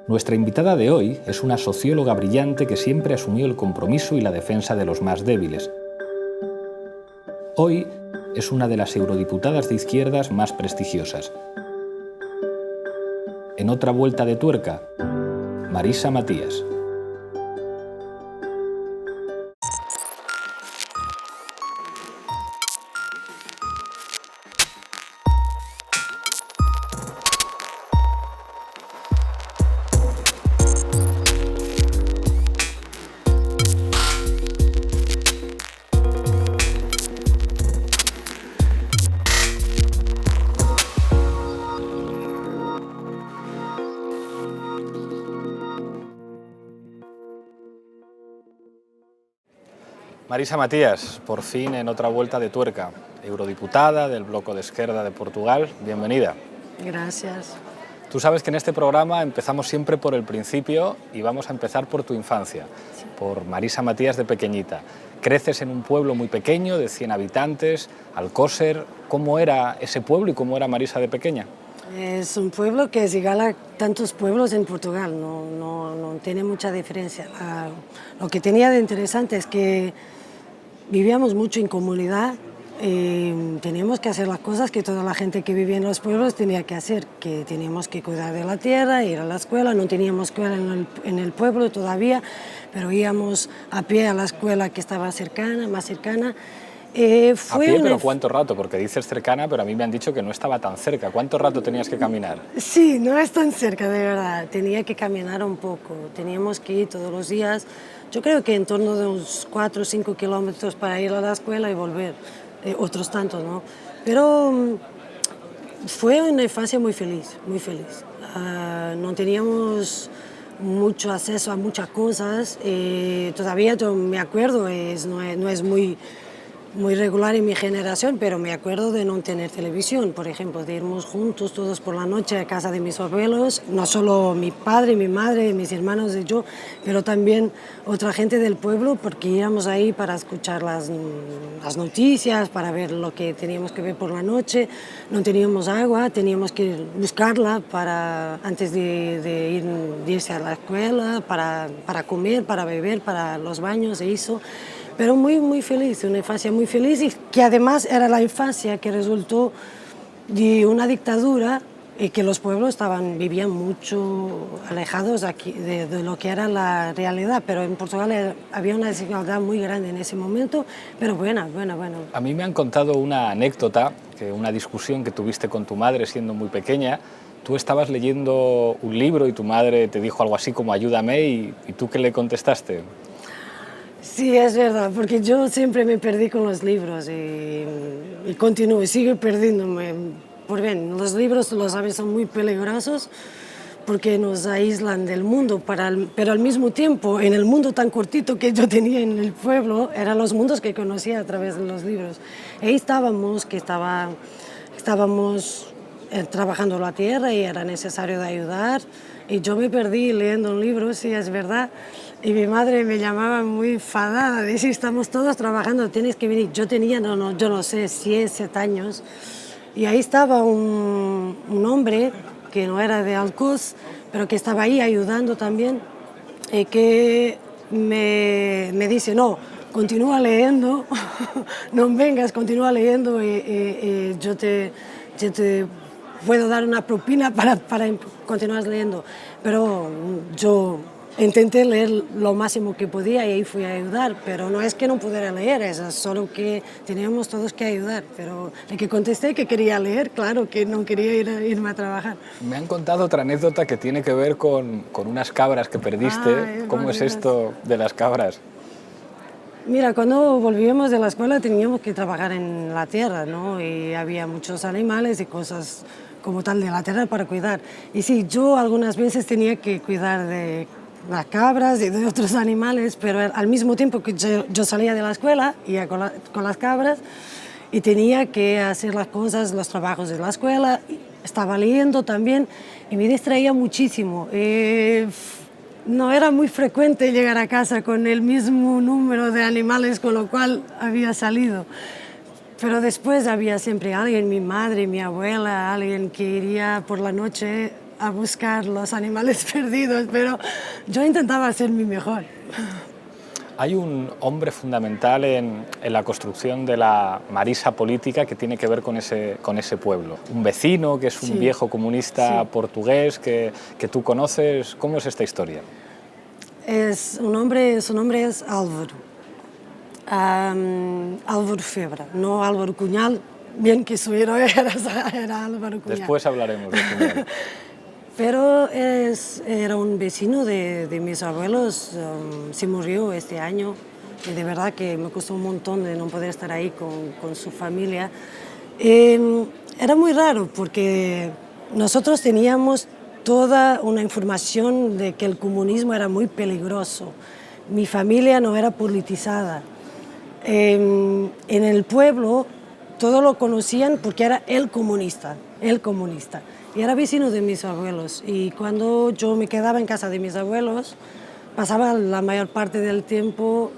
Nuestra invitada de hoy es una socióloga brillante que siempre asumió el compromiso y la defensa de los más débiles. Hoy es una de las eurodiputadas de izquierdas más prestigiosas. En otra vuelta de tuerca, Marisa Matías. Marisa Matías, por fin en otra vuelta de tuerca, eurodiputada del Bloco de Esquerda de Portugal, bienvenida. Gracias. Tú sabes que en este programa empezamos siempre por el principio y vamos a empezar por tu infancia, sí, por Marisa Matías de pequeñita. Creces en un pueblo muy pequeño, de 100 habitantes, Alcócer. ¿Cómo era ese pueblo y cómo era Marisa de pequeña? Es un pueblo que es igual a tantos pueblos en Portugal, no tiene mucha diferencia. Lo que tenía de interesante es que vivíamos mucho en comunidad, teníamos que hacer las cosas que toda la gente que vivía en los pueblos tenía que hacer, que teníamos que cuidar de la tierra, ir a la escuela, no teníamos escuela en el pueblo todavía, pero íbamos a pie a la escuela que estaba más cercana. ¿A pie, pero cuánto rato? Porque dices cercana, pero a mí me han dicho que no estaba tan cerca. ¿Cuánto rato tenías que caminar? Sí, no es tan cerca, de verdad. Tenía que caminar un poco. Teníamos que ir todos los días. Yo creo que en torno de unos 4 o 5 kilómetros para ir a la escuela y volver. Otros tantos, ¿no? Pero fue una infancia muy feliz, muy feliz. No teníamos mucho acceso a muchas cosas. Todavía yo me acuerdo, no es muy regular en mi generación, pero me acuerdo de no tener televisión, por ejemplo, de irnos juntos todos por la noche a casa de mis abuelos, no solo mi padre, mi madre, mis hermanos y yo, pero también otra gente del pueblo, porque íbamos ahí para escuchar las noticias, para ver lo que teníamos que ver por la noche. No teníamos agua, teníamos que buscarla antes de irse a la escuela, para comer, para beber, para los baños e eso. Pero muy feliz, una infancia muy feliz, y que además era la infancia que resultó de una dictadura y que los pueblos vivían mucho alejados aquí de lo que era la realidad, pero en Portugal había una desigualdad muy grande en ese momento, pero buena. A mí me han contado una anécdota, una discusión que tuviste con tu madre siendo muy pequeña. Tú estabas leyendo un libro y tu madre te dijo algo así como ayúdame, y ¿tú qué le contestaste? Sí, es verdad, porque yo siempre me perdí con los libros y continúo, sigo perdiéndome. Por bien, los libros, lo sabes, son muy peligrosos porque nos aíslan del mundo, pero al mismo tiempo, en el mundo tan cortito que yo tenía en el pueblo, eran los mundos que conocía a través de los libros. Ahí estábamos trabajando la tierra y era necesario de ayudar, y yo me perdí leyendo un libro, sí, es verdad. Y mi madre me llamaba muy enfadada, decía, estamos todos trabajando, tienes que venir. Yo tenía, yo no sé, 7 años, y ahí estaba un hombre que no era de Alcoz, pero que estaba ahí ayudando también, y que me dice, no, continúa leyendo, no vengas, continúa leyendo, y yo te puedo dar una propina para continuar leyendo. Pero yo intenté leer lo máximo que podía y ahí fui a ayudar, pero no es que no pudiera leer, es solo que teníamos todos que ayudar. Pero el que contesté que quería leer, claro que no quería irme a trabajar. Me han contado otra anécdota que tiene que ver con unas cabras que perdiste. ¿Cómo es esto de las cabras? Mira, cuando volvíamos de la escuela teníamos que trabajar en la tierra, ¿no? Y había muchos animales y cosas como tal de la tierra para cuidar. Y sí, yo algunas veces tenía que cuidar de las cabras y de otros animales, pero al mismo tiempo que yo salía de la escuela, iba con las cabras y tenía que hacer las cosas, los trabajos de la escuela, estaba leyendo también y me distraía muchísimo. No era muy frecuente llegar a casa con el mismo número de animales con lo cual había salido. Pero después había siempre alguien, mi madre, mi abuela, alguien que iría por la noche a buscar los animales perdidos, pero yo intentaba hacer mi mejor. Hay un hombre fundamental en la construcción de la Marisa política que tiene que ver con ese pueblo. Un vecino que es un viejo comunista portugués que tú conoces. ¿Cómo es esta historia? Su nombre es Álvaro. Álvaro Febra, no Álvaro Cunhal, bien que su héroe era Álvaro Cunhal. Después hablaremos de Cunhal. Pero era un vecino de mis abuelos, se murió este año y de verdad que me costó un montón de no poder estar ahí con su familia. Era muy raro porque nosotros teníamos toda una información de que el comunismo era muy peligroso. Mi familia no era politizada. En el pueblo todo lo conocían porque era el comunista. Y era vecino de mis abuelos. Y cuando yo me quedaba en casa de mis abuelos, pasaba la mayor parte del tiempo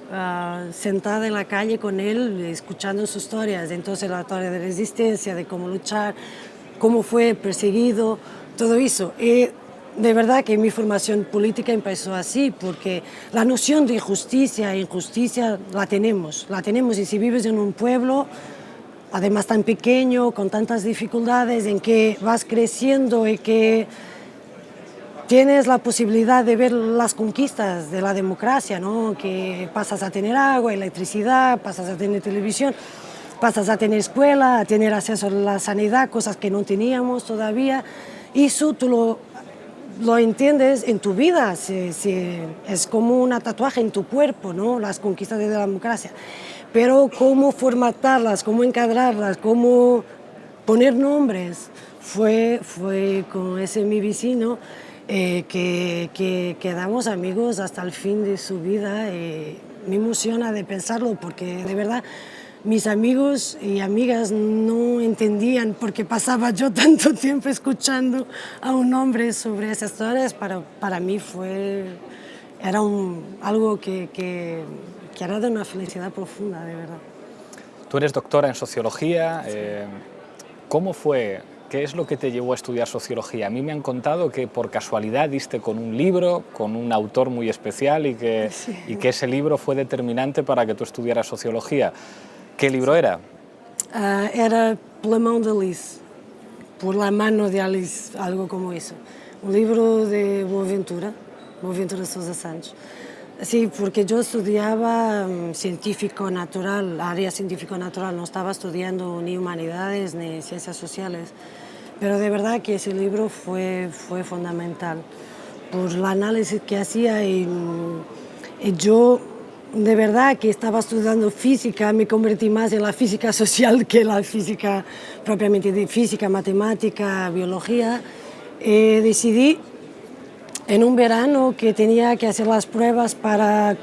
sentada en la calle con él, escuchando sus historias. Entonces la historia de resistencia, de cómo luchar, cómo fue perseguido, todo eso. Y de verdad que mi formación política empezó así, porque la noción de justicia e injusticia la tenemos. Y si vives en un pueblo, además tan pequeño, con tantas dificultades, en que vas creciendo y que tienes la posibilidad de ver las conquistas de la democracia, ¿no? Que pasas a tener agua, electricidad, pasas a tener televisión, pasas a tener escuela, a tener acceso a la sanidad, cosas que no teníamos todavía. Y eso tú lo entiendes en tu vida, es como un tatuaje en tu cuerpo, ¿no? Las conquistas de la democracia. Pero cómo formatarlas, cómo encadrarlas, cómo poner nombres, fue con ese mi vecino que quedamos amigos hasta el fin de su vida. Me emociona de pensarlo porque de verdad mis amigos y amigas no entendían por qué pasaba yo tanto tiempo escuchando a un hombre sobre esas historias. Para mí era algo que era de una felicidad profunda, de verdad. Tú eres doctora en sociología. ¿Cómo fue? ¿Qué es lo que te llevó a estudiar sociología? A mí me han contado que por casualidad diste con un libro, con un autor muy especial y que ese libro fue determinante para que tú estudiaras sociología. ¿Qué libro era? Era Pela mão de Alice, por la mano de Alice, algo como eso. Un libro de Boaventura Sousa Santos. Sí, porque yo estudiaba científico natural, área científico natural, no estaba estudiando ni humanidades ni ciencias sociales, pero de verdad que ese libro fue fundamental por el análisis que hacía y yo de verdad que estaba estudiando física, me convertí más en la física social que la física propiamente de física, matemática, biología. Decidí en un verano que tenía que hacer las pruebas para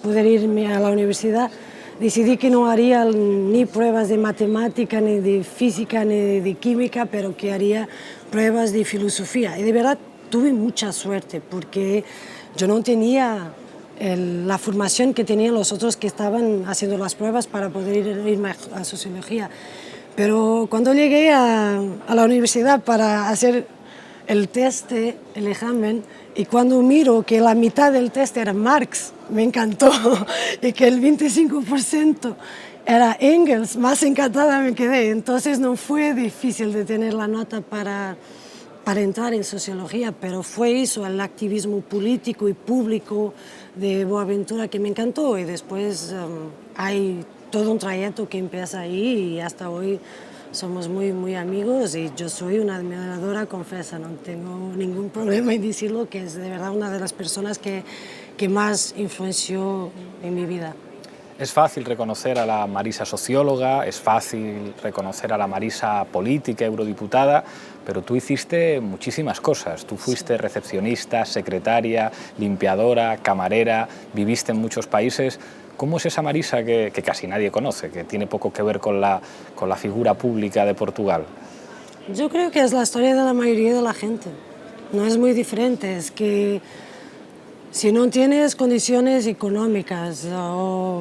poder irme a la universidad, decidí que no haría ni pruebas de matemática, ni de física, ni de química, pero que haría pruebas de filosofía. Y de verdad tuve mucha suerte porque yo no tenía la formación que tenían los otros que estaban haciendo las pruebas para poder irme a sociología. Pero cuando llegué a la universidad para hacer el test, el examen, y cuando miro que la mitad del test era Marx, me encantó, y que el 25% era Engels, más encantada me quedé. Entonces no fue difícil de tener la nota para entrar en sociología, pero fue eso, el activismo político y público de Boaventura que me encantó, y después hay todo un trayecto que empieza ahí y hasta hoy somos muy amigos, y yo soy una admiradora, confesa, no tengo ningún problema en decirlo, que es de verdad una de las personas que más influenció en mi vida. Es fácil reconocer a la Marisa socióloga, es fácil reconocer a la Marisa política, eurodiputada, pero tú hiciste muchísimas cosas. Tú fuiste recepcionista, secretaria, limpiadora, camarera, viviste en muchos países. ¿Cómo es esa Marisa que casi nadie conoce, que tiene poco que ver con la figura pública de Portugal? Yo creo que es la historia de la mayoría de la gente. No es muy diferente, es que si no tienes condiciones económicas o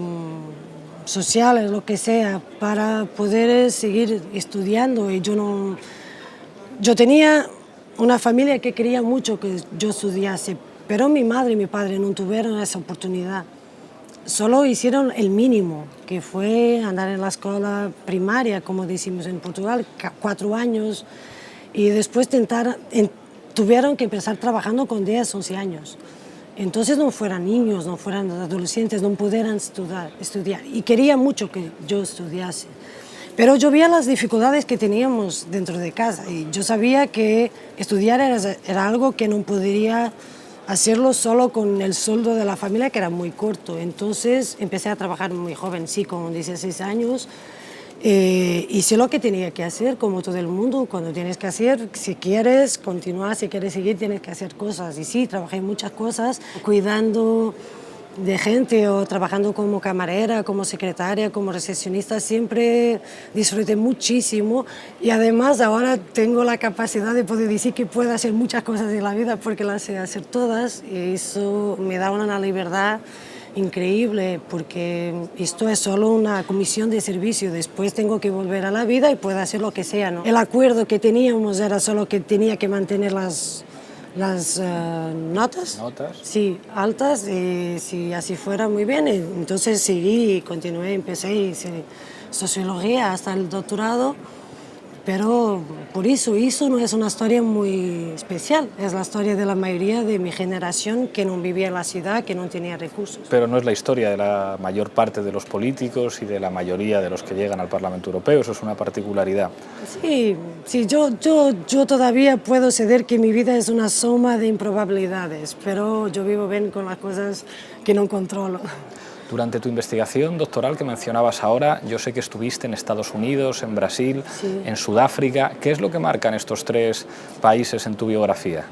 sociales, lo que sea, para poder seguir estudiando, y yo tenía una familia que quería mucho que yo estudiase, pero mi madre y mi padre no tuvieron esa oportunidad. Solo hicieron el mínimo, que fue andar en la escuela primaria, como decimos en Portugal, 4 años, y después tuvieron que empezar trabajando con 10, 11 años. Entonces no fueran niños, no fueran adolescentes, no pudieran estudiar. Y quería mucho que yo estudiase. Pero yo veía las dificultades que teníamos dentro de casa y yo sabía que estudiar era algo que no podría hacerlo solo con el sueldo de la familia, que era muy corto. Entonces empecé a trabajar muy joven, sí, con 16 años. Hice lo que tenía que hacer, como todo el mundo, cuando tienes que hacer, si quieres continuar, si quieres seguir, tienes que hacer cosas. Y sí, trabajé muchas cosas, cuidando de gente o trabajando como camarera, como secretaria, como recepcionista, siempre disfruté muchísimo y además ahora tengo la capacidad de poder decir que puedo hacer muchas cosas en la vida porque las sé hacer todas y eso me da una libertad increíble porque esto es solo una comisión de servicio, después tengo que volver a la vida y puedo hacer lo que sea, ¿no? El acuerdo que teníamos era solo que tenía que mantener las notas, sí, altas, y si así fuera muy bien, entonces seguí y continué, empecé y hice sociología hasta el doctorado, pero por eso no es una historia muy especial, es la historia de la mayoría de mi generación que no vivía en la ciudad, que no tenía recursos. Pero no es la historia de la mayor parte de los políticos y de la mayoría de los que llegan al Parlamento Europeo, eso es una particularidad. Sí, yo todavía puedo ceder que mi vida es una suma de improbabilidades, pero yo vivo bien con las cosas que no controlo. Durante tu investigación doctoral que mencionabas ahora, yo sé que estuviste en Estados Unidos, en Brasil, sí, en Sudáfrica. ¿Qué es lo que marcan estos 3 países en tu biografía?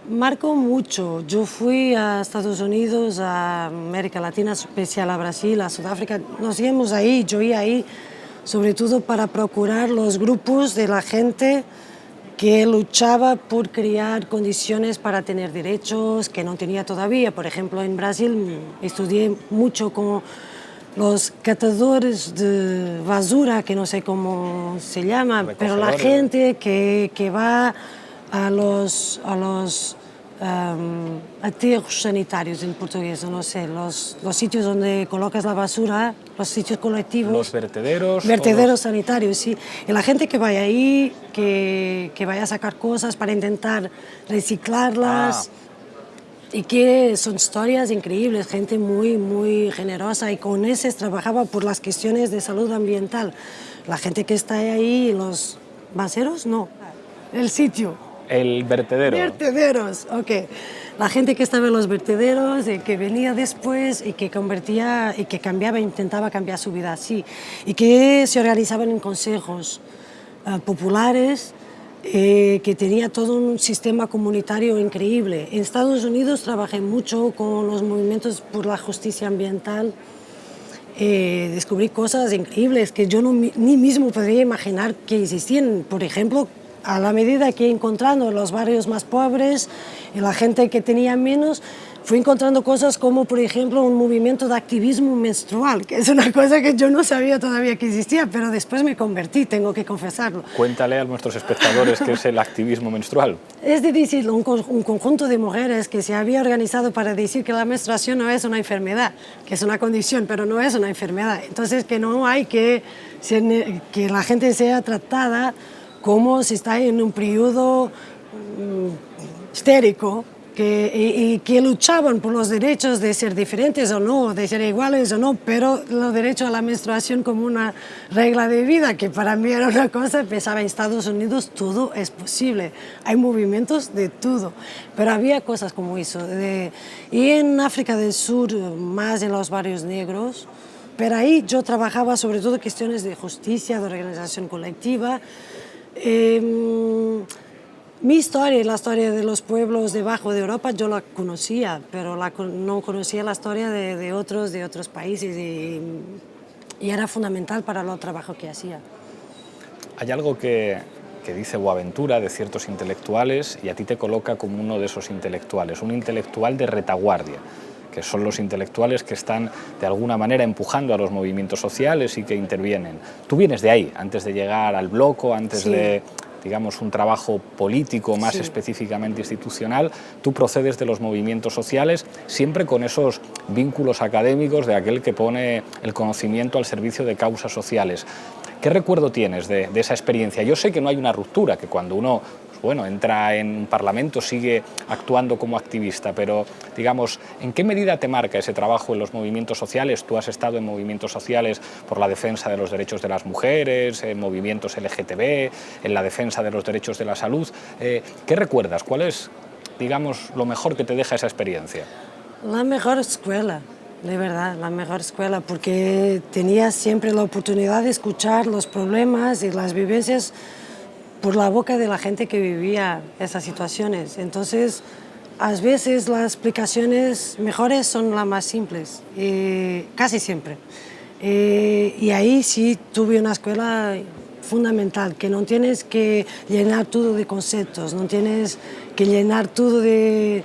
Marcó mucho. Yo fui a Estados Unidos, a América Latina, especial a Brasil, a Sudáfrica. Nos íbamos ahí, yo iba ahí, sobre todo para procurar los grupos de la gente que luchaba por crear condiciones para tener derechos que no tenía todavía. Por ejemplo, en Brasil estudié mucho con los catadores de basura, que no sé cómo se llama, pero la gente que va a los aterros sanitarios en portugués, no sé, los sitios donde colocas la basura, los sitios colectivos. Los vertederos. Vertederos sanitarios, sí. Y la gente que vaya ahí, que vaya a sacar cosas para intentar reciclarlas. Y que son historias increíbles, gente muy, muy generosa y con esos trabajaba por las cuestiones de salud ambiental. La gente que está ahí, los baseros, no, el sitio. El vertedero. Vertederos, ok. La gente que estaba en los vertederos, que venía después y que convertía y que cambiaba, intentaba cambiar su vida así. Y que se organizaban en consejos populares, que tenía todo un sistema comunitario increíble. En Estados Unidos trabajé mucho con los movimientos por la justicia ambiental. Descubrí cosas increíbles que yo ni mismo podría imaginar que existían. Por ejemplo, a la medida que encontrando los barrios más pobres y la gente que tenía menos, fui encontrando cosas como, por ejemplo, un movimiento de activismo menstrual, que es una cosa que yo no sabía todavía que existía, pero después me convertí, tengo que confesarlo. Cuéntale a nuestros espectadores qué es el activismo menstrual. Es decir, un conjunto de mujeres que se había organizado para decir que la menstruación no es una enfermedad, que es una condición, pero no es una enfermedad. Entonces, que no hay que la gente sea tratada como si está en un periodo histérico, y que luchaban por los derechos de ser diferentes o no, de ser iguales o no, pero los derechos a la menstruación como una regla de vida, que para mí era una cosa, pensaba en Estados Unidos todo es posible, hay movimientos de todo, pero había cosas como eso. Y en África del Sur, más en los barrios negros, pero ahí yo trabajaba sobre todo cuestiones de justicia, de organización colectiva. Mi historia, la historia de los pueblos debajo de Europa, yo la conocía, pero no conocía la historia de otros países y era fundamental para el trabajo que hacía. Hay algo que dice Boaventura de ciertos intelectuales y a ti te coloca como uno de esos intelectuales, un intelectual de retaguardia, que son los intelectuales que están de alguna manera empujando a los movimientos sociales y que intervienen. Tú vienes de ahí, antes de llegar al bloco, antes de digamos, un trabajo político más específicamente institucional. Tú procedes de los movimientos sociales, siempre con esos vínculos académicos de aquel que pone el conocimiento al servicio de causas sociales. ¿Qué recuerdo tienes de esa experiencia? Yo sé que no hay una ruptura, que cuando uno entra en un parlamento sigue actuando como activista, pero digamos, ¿en qué medida te marca ese trabajo en los movimientos sociales? Tú has estado en movimientos sociales por la defensa de los derechos de las mujeres, en movimientos LGTB, en la defensa de los derechos de la salud. ¿Qué recuerdas? ¿Cuál es, digamos, lo mejor que te deja esa experiencia? La mejor escuela. De verdad, la mejor escuela, porque tenía siempre la oportunidad de escuchar los problemas y las vivencias por la boca de la gente que vivía esas situaciones. Entonces, a veces las explicaciones mejores son las más simples, casi siempre. Y ahí sí tuve una escuela fundamental, que no tienes que llenar todo de conceptos, no tienes que llenar todo de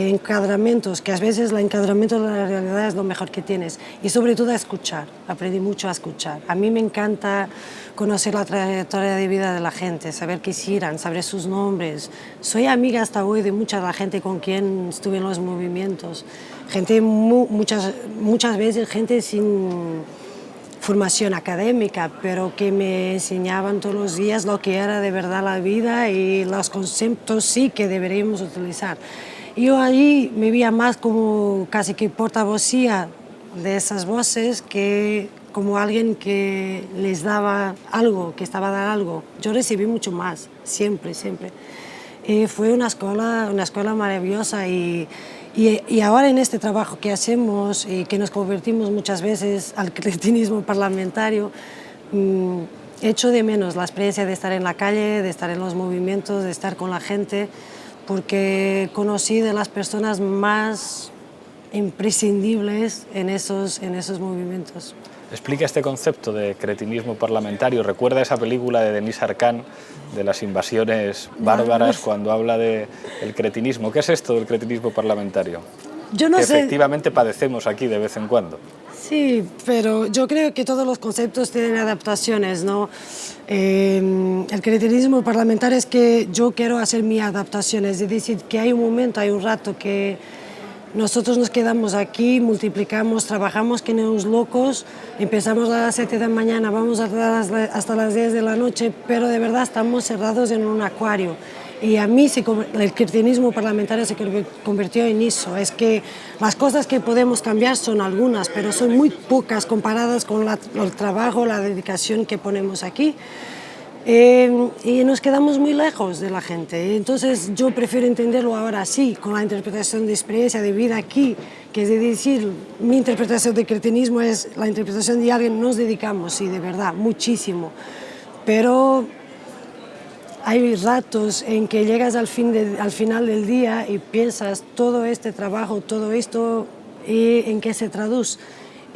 encadramientos, que a veces el encadramiento de la realidad es lo mejor que tienes, y sobre todo a escuchar. Aprendí mucho a escuchar. A mí me encanta conocer la trayectoria de vida de la gente, saber qué hicieron, saber sus nombres. Soy amiga hasta hoy de mucha de la gente con quien estuve en los movimientos, gente muchas veces gente sin formación académica, pero que me enseñaban todos los días lo que era de verdad la vida y los conceptos sí que deberíamos utilizar. Yo allí me veía más como casi que portavocía de esas voces que como alguien que les daba algo, que estaba dando algo. Yo recibí mucho más, siempre, siempre. Fue una escuela maravillosa y ahora en este trabajo que hacemos y que nos convertimos muchas veces al cretinismo parlamentario, echo de menos la experiencia de estar en la calle, de estar en los movimientos, de estar con la gente, porque conocí de las personas más imprescindibles en esos movimientos. Explica este concepto de cretinismo parlamentario. ¿Recuerda esa película de Denis Arcand de las invasiones bárbaras cuando habla del cretinismo? ¿Qué es esto del cretinismo parlamentario? Yo no que sé. Efectivamente padecemos aquí de vez en cuando. Sí, pero yo creo que todos los conceptos tienen adaptaciones, ¿no? El cretinismo parlamentario es que yo quiero hacer mi adaptación, es decir, que hay un momento, hay un rato que nosotros nos quedamos aquí, multiplicamos, trabajamos que unos locos, empezamos a las 7 de la mañana, vamos hasta las 10 de la noche, pero de verdad estamos cerrados en un acuario. Y a mí el cretinismo parlamentario se convirtió en eso, es que las cosas que podemos cambiar son algunas, pero son muy pocas comparadas con el trabajo, la dedicación que ponemos aquí. Y nos quedamos muy lejos de la gente. Entonces yo prefiero entenderlo ahora sí, con la interpretación de experiencia de vida aquí, que es decir, mi interpretación de cretinismo es la interpretación de alguien, nos dedicamos, sí, de verdad, muchísimo, pero hay ratos en que llegas al final del día y piensas todo este trabajo, todo esto, ¿en qué se traduce?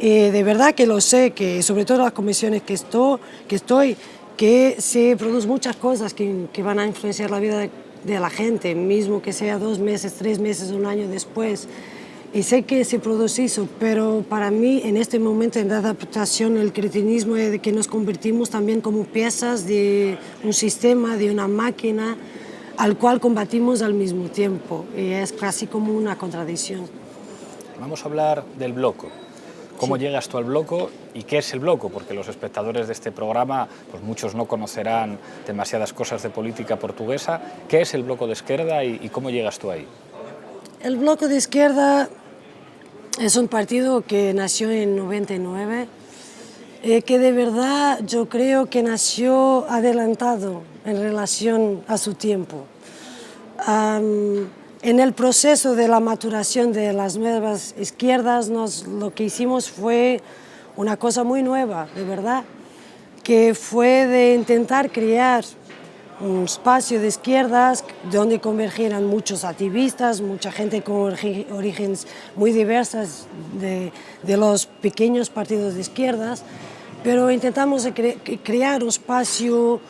De verdad que lo sé, que sobre todo en las comisiones que estoy, que se producen muchas cosas que van a influenciar la vida de la gente, mismo que sea 2 meses, 3 meses, un año después. Y sé que se produce eso, pero para mí en este momento en la adaptación el cretinismo es de que nos convertimos también como piezas de un sistema, de una máquina al cual combatimos al mismo tiempo, y es casi como una contradicción. Vamos a hablar del bloco. ¿Cómo llegas tú al bloco y qué es el bloco? Porque los espectadores de este programa, pues muchos no conocerán demasiadas cosas de política portuguesa. ¿Qué es el bloco de izquierda y cómo llegas tú ahí? El bloco de izquierda es un partido que nació en 99, que de verdad yo creo que nació adelantado en relación a su tiempo. En el proceso de la maturación de las nuevas izquierdas, lo que hicimos fue una cosa muy nueva, de verdad, que fue de intentar crear un espacio de izquierdas donde convergieran muchos activistas, mucha gente con orígenes muy diversos de los pequeños partidos de izquierdas, pero intentamos crear un espacio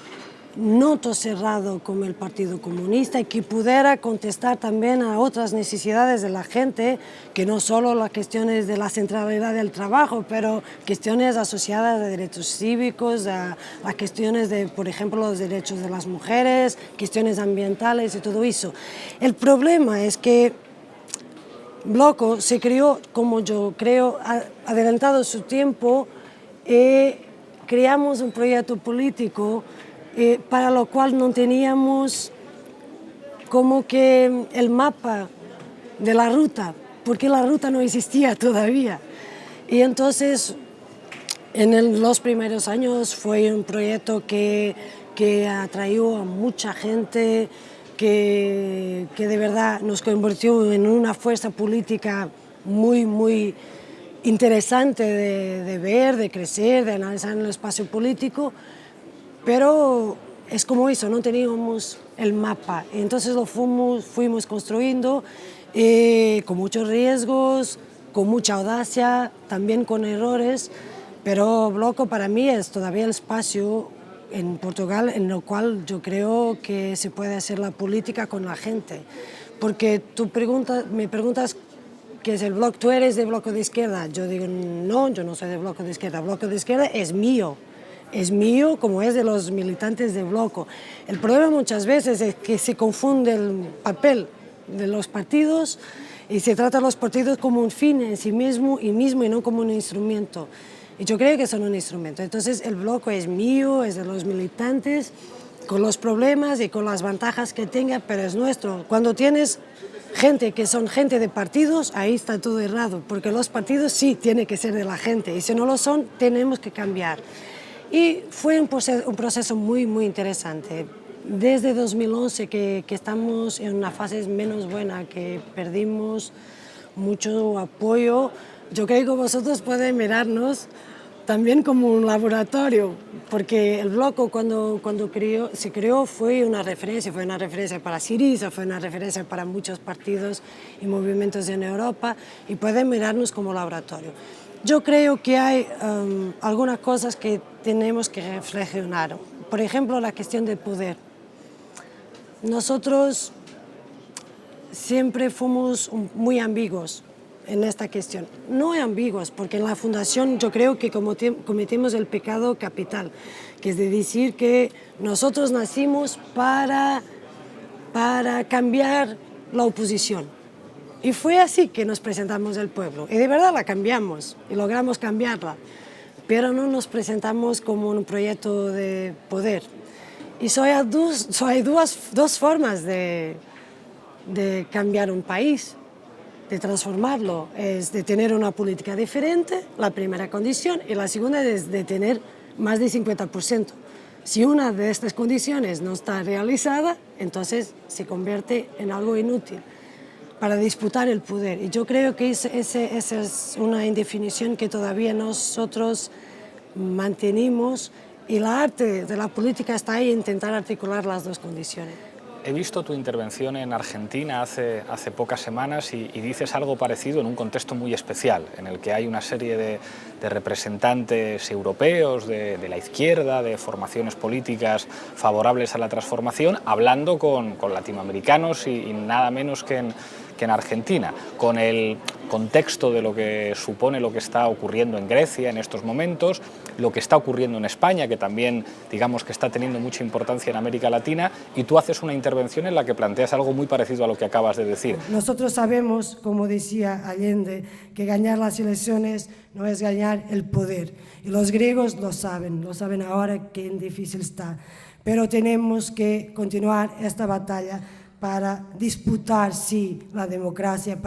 no tan cerrado como el Partido Comunista y que pudiera contestar también a otras necesidades de la gente, que no solo las cuestiones de la centralidad del trabajo, pero cuestiones asociadas a derechos cívicos, a cuestiones de, por ejemplo, los derechos de las mujeres, cuestiones ambientales y todo eso. El problema es que Bloco se creó, como yo creo, adelantado su tiempo, creamos un proyecto político para lo cual no teníamos como que el mapa de la ruta, porque la ruta no existía todavía. Y entonces, en los primeros años fue un proyecto que atrajo a mucha gente, que de verdad nos convirtió en una fuerza política muy interesante de ver, de crecer, de analizar en el espacio político, pero es como eso, no teníamos el mapa, entonces lo fuimos construyendo con muchos riesgos, con mucha audacia, también con errores, pero Bloco para mí es todavía el espacio en Portugal en el cual yo creo que se puede hacer la política con la gente, porque me preguntas ¿qué es el Bloco? ¿Tú eres de Bloco de Izquierda? Yo digo, no, yo no soy de Bloco de Izquierda, Bloco de Izquierda es mío como es de los militantes de Bloco. El problema muchas veces es que se confunde el papel de los partidos y se trata a los partidos como un fin en sí mismo y no como un instrumento. Y yo creo que son un instrumento. Entonces el Bloco es mío, es de los militantes, con los problemas y con las ventajas que tenga, pero es nuestro. Cuando tienes gente que son gente de partidos, ahí está todo errado, porque los partidos sí tienen que ser de la gente y si no lo son, tenemos que cambiar. Y fue un proceso muy interesante. Desde 2011 que estamos en una fase menos buena, que perdimos mucho apoyo, yo creo que vosotros pueden mirarnos también como un laboratorio, porque el Bloco cuando se creó fue una referencia para Syriza, fue una referencia para muchos partidos y movimientos en Europa, y pueden mirarnos como laboratorio. Yo creo que hay algunas cosas que tenemos que reflexionar. Por ejemplo, la cuestión del poder. Nosotros siempre fuimos muy ambiguos en esta cuestión. No ambiguos, porque en la Fundación yo creo que cometimos el pecado capital, que es de decir que nosotros nacimos para cambiar la oposición. Y fue así que nos presentamos al pueblo, y de verdad la cambiamos, y logramos cambiarla, pero no nos presentamos como un proyecto de poder. Y hay dos formas de cambiar un país, de transformarlo, es de tener una política diferente, la primera condición, y la segunda es de tener más del 50%. Si una de estas condiciones no está realizada, entonces se convierte en algo inútil para disputar el poder. Y yo creo que esa es una indefinición que todavía nosotros mantenemos, y la arte de la política está ahí, intentar articular las dos condiciones. He visto tu intervención en Argentina hace pocas semanas y dices algo parecido en un contexto muy especial, en el que hay una serie de representantes europeos, de la izquierda, de formaciones políticas favorables a la transformación, hablando con latinoamericanos y nada menos que en Argentina, con el contexto de lo que supone lo que está ocurriendo en Grecia en estos momentos, lo que está ocurriendo en España, que también digamos que está teniendo mucha importancia en América Latina, y tú haces una intervención en la que planteas algo muy parecido a lo que acabas de decir. Nosotros sabemos, como decía Allende, que ganar las elecciones no es ganar el poder, y los griegos lo saben ahora que difícil está, pero tenemos que continuar esta batalla para disputar, sí, la democracia,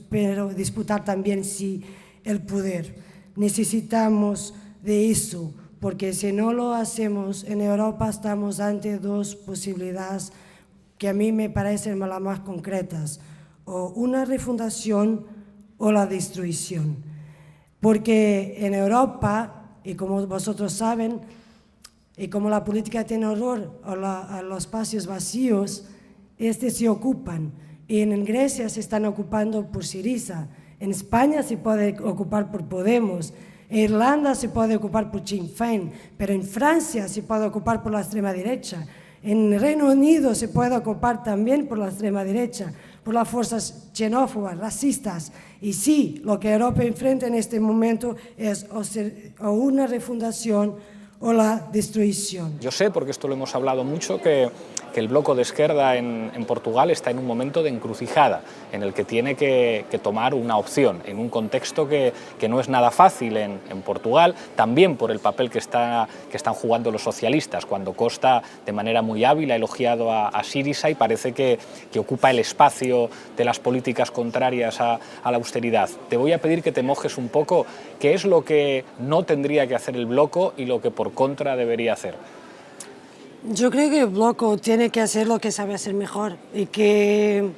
pero disputar también, sí, el poder. Necesitamos de eso, porque si no lo hacemos, en Europa estamos ante dos posibilidades que a mí me parecen las más concretas, o una refundación o la destrucción. Porque en Europa, y como vosotros saben, y como la política tiene horror a los espacios vacíos, se ocupan, y en Grecia se están ocupando por Syriza, en España se puede ocupar por Podemos, En Irlanda se puede ocupar por Sinn Féin, pero en Francia se puede ocupar por la extrema derecha. En Reino Unido se puede ocupar también por la extrema derecha, por las fuerzas xenófobas, racistas. Y sí, lo que Europa enfrenta en este momento es o una refundación o la destrucción. Yo sé, porque esto lo hemos hablado mucho, que el Bloco de Esquerda en Portugal está en un momento de encrucijada, en el que tiene que tomar una opción, en un contexto que no es nada fácil en Portugal, también por el papel que están jugando los socialistas, cuando Costa de manera muy hábil ha elogiado a Syriza y parece que ocupa el espacio de las políticas contrarias a la austeridad. Te voy a pedir que te mojes un poco qué es lo que no tendría que hacer el Bloco y lo que por contra debería hacer. Yo creo que el Bloco tiene que hacer lo que sabe hacer mejor y que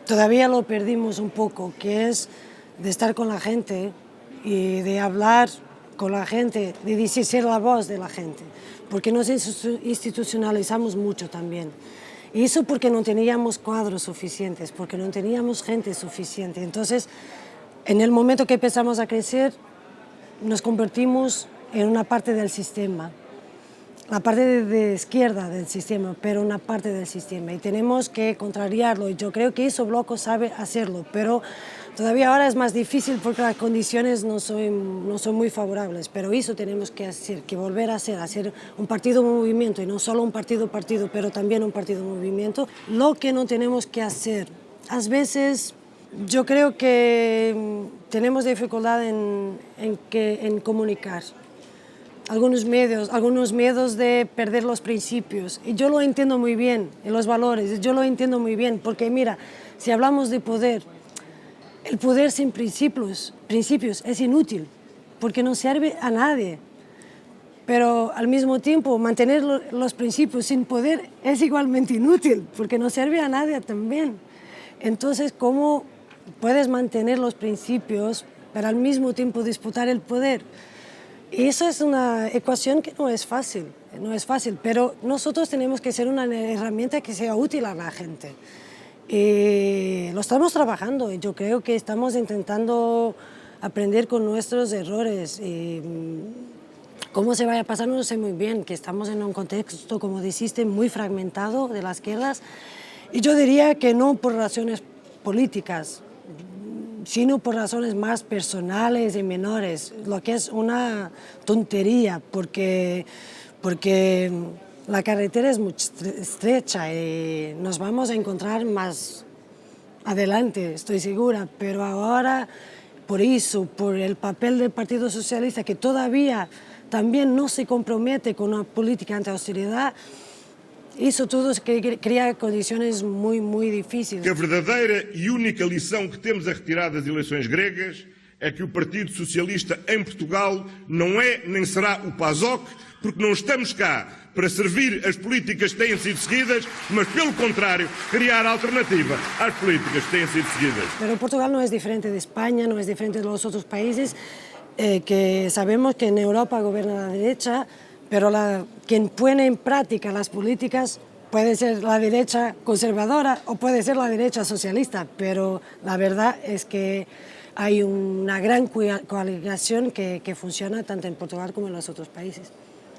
todavía lo perdimos un poco, que es de estar con la gente y de hablar con la gente, de decir, ser la voz de la gente, porque nos institucionalizamos mucho también. Y eso porque no teníamos cuadros suficientes, porque no teníamos gente suficiente. Entonces, en el momento que empezamos a crecer, nos convertimos en una parte del sistema. La parte de izquierda del sistema, pero una parte del sistema, y tenemos que contrariarlo, y yo creo que eso Bloco sabe hacerlo, pero todavía ahora es más difícil porque las condiciones no son muy favorables, pero eso tenemos que hacer, que volver a hacer un partido-movimiento, y no solo un partido-partido, pero también un partido-movimiento. Lo que no tenemos que hacer, a veces yo creo que tenemos dificultad en comunicar. Algunos miedos de perder los principios, y yo lo entiendo muy bien, y los valores, yo lo entiendo muy bien, porque mira, si hablamos de poder, el poder sin principios es inútil, porque no sirve a nadie, pero al mismo tiempo mantener los principios sin poder es igualmente inútil, porque no sirve a nadie también. Entonces, ¿cómo puedes mantener los principios, pero al mismo tiempo disputar el poder? Y eso es una ecuación que no es fácil, pero nosotros tenemos que ser una herramienta que sea útil a la gente. Y lo estamos trabajando, y yo creo que estamos intentando aprender con nuestros errores. Y cómo se vaya a pasar no lo sé muy bien, que estamos en un contexto, como dijiste, muy fragmentado de las izquierdas, y yo diría que no por razones políticas, sino por razones más personales y menores, lo que es una tontería, porque la carretera es muy estrecha y nos vamos a encontrar más adelante, estoy segura, pero ahora, por eso, por el papel del Partido Socialista, que todavía también no se compromete con una política anti-austeridad, isso tudo cria condições muito difíceis. Que a verdadeira e única lição que temos a retirar das eleições gregas é que o Partido Socialista em Portugal não é nem será o PASOK, porque não estamos cá para servir as políticas que têm sido seguidas, mas, pelo contrário, criar alternativa às políticas que têm sido seguidas. Pero Portugal não é diferente de Espanha, não é diferente de los outros países, que sabemos que en Europa gobierna la derecha, pero quien pone en práctica las políticas puede ser la derecha conservadora o puede ser la derecha socialista, pero la verdad es que hay una gran coaligación que funciona tanto en Portugal como en los otros países.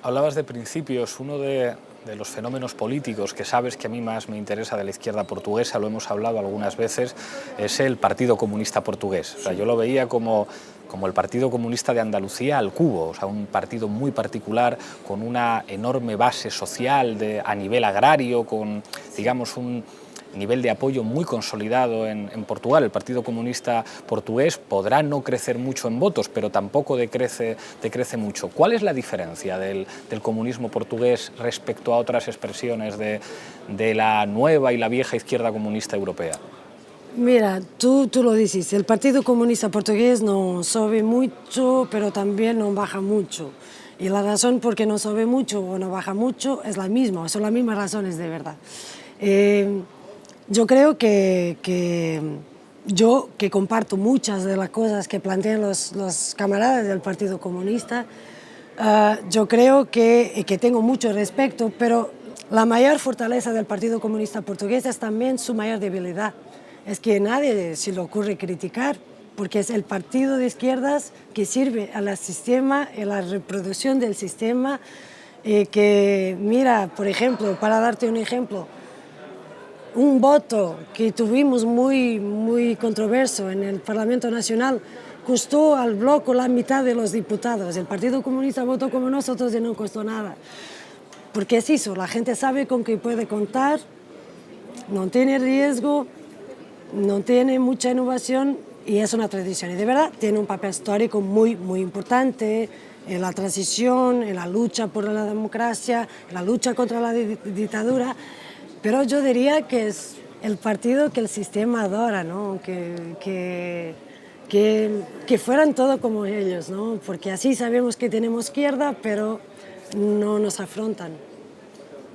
Hablabas de principios, uno de los fenómenos políticos que sabes que a mí más me interesa de la izquierda portuguesa, lo hemos hablado algunas veces, es el Partido Comunista Portugués. O sea, yo lo veía como el Partido Comunista de Andalucía al cubo, o sea, un partido muy particular, con una enorme base social a nivel agrario, con, digamos, un nivel de apoyo muy consolidado en Portugal. El Partido Comunista Portugués podrá no crecer mucho en votos, pero tampoco decrece mucho. ¿Cuál es la diferencia del comunismo portugués respecto a otras expresiones de la nueva y la vieja izquierda comunista europea? Mira, tú lo dices, el Partido Comunista Portugués no sube mucho, pero también no baja mucho. Y la razón por qué no sube mucho o no baja mucho es la misma, son las mismas razones de verdad. Yo creo que comparto muchas de las cosas que plantean los camaradas del Partido Comunista, yo creo que tengo mucho respeto, pero la mayor fortaleza del Partido Comunista Portugués es también su mayor debilidad. Es que a nadie se le ocurre criticar porque es el partido de izquierdas que sirve al sistema, a la reproducción del sistema, que mira, por ejemplo, para darte un ejemplo, un voto que tuvimos muy controverso en el Parlamento Nacional costó al bloque la mitad de los diputados. El Partido Comunista votó como nosotros y no costó nada. Porque es eso, la gente sabe con qué puede contar, no tiene riesgo, no tiene mucha innovación y es una tradición. Y de verdad tiene un papel histórico muy importante en la transición, en la lucha por la democracia, en la lucha contra la dictadura. Pero yo diría que es el partido que el sistema adora, ¿no? Que fueran todo como ellos, ¿no? Porque así sabemos que tenemos izquierda, pero no nos afrontan.